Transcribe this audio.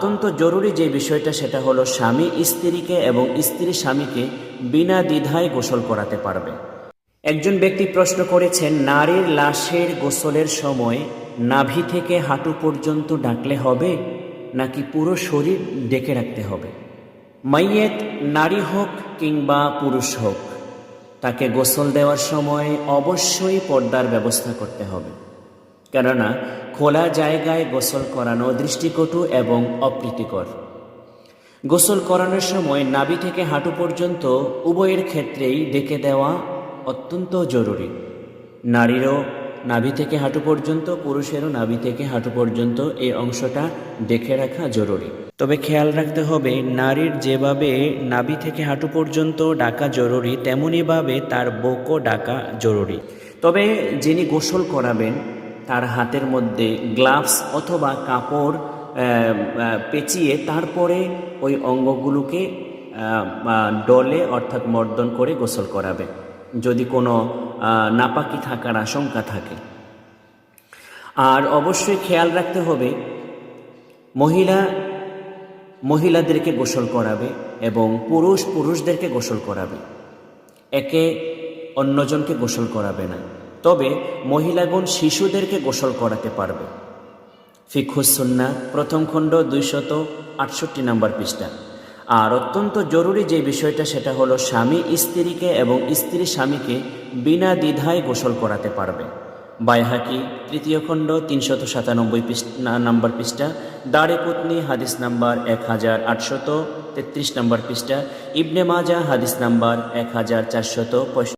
অত্যন্ত জরুরি যে বিষয়টা সেটা হলো স্বামী স্ত্রীকে এবং স্ত্রী স্বামীকে বিনা দ্বিধায় গোসল করাতে পারবে। একজন ব্যক্তি প্রশ্ন করেছেন, নারীর লাশের গোসলের সময় নাভি থেকে হাঁটু পর্যন্ত ঢাকলে হবে নাকি পুরো শরীর ঢেকে রাখতে হবে? মাইয়েত নারী হোক কিংবা পুরুষ হোক, তাকে গোসল দেওয়ার সময় অবশ্যই পর্দার ব্যবস্থা করতে হবে, কেননা খোলা জায়গায় গোসল করানো দৃষ্টিকটু এবং অপ্রীতিকর। গোসল করানোর সময় নাভি থেকে হাঁটু পর্যন্ত উভয়ের ক্ষেত্রেই ঢেকে দেওয়া অত্যন্ত জরুরি। নারীরও নাভি থেকে হাঁটু পর্যন্ত, পুরুষেরও নাভি থেকে হাঁটু পর্যন্ত এই অংশটা ঢেকে রাখা জরুরি। তবে খেয়াল রাখতে হবে, নারীর যেভাবে নাভি থেকে হাঁটু পর্যন্ত ঢাকা জরুরি, তেমনইভাবে তার বুকও ঢাকা জরুরি। তবে যিনি গোসল করাবেন তার হাতের মধ্যে গ্লাভস অথবা কাপড় পেঁচিয়ে তারপরে ওই অঙ্গগুলোকে ডলে অর্থাৎ মর্দন করে গোসল করাবে, যদি কোনো নাপাকি থাকার আশঙ্কা থাকে। আর অবশ্যই খেয়াল রাখতে হবে, মহিলাদেরকে গোসল করাবে এবং পুরুষদেরকে গোসল করাবে, একে অন্যজনকে গোসল করাবে না। তবে মহিলাগণ শিশুদেরকে গোসল করাতে পারবে। ফিকহুস সুন্নাহ প্রথম খণ্ড 268 নম্বর পৃষ্ঠা। আর অত্যন্ত জরুরি যে বিষয়টা সেটা হলো স্বামী স্ত্রীকে এবং স্ত্রী স্বামীকে বিনা দ্বিধায় গোসল করাতে পারবে। বাইহাকি তৃতীয় খণ্ড 397 নম্বর পৃষ্ঠা, দারেকুতনি হাদিস নাম্বার 1833 নম্বর পৃষ্ঠা, ইবনে মাজাহ হাদিস নাম্বার 1465।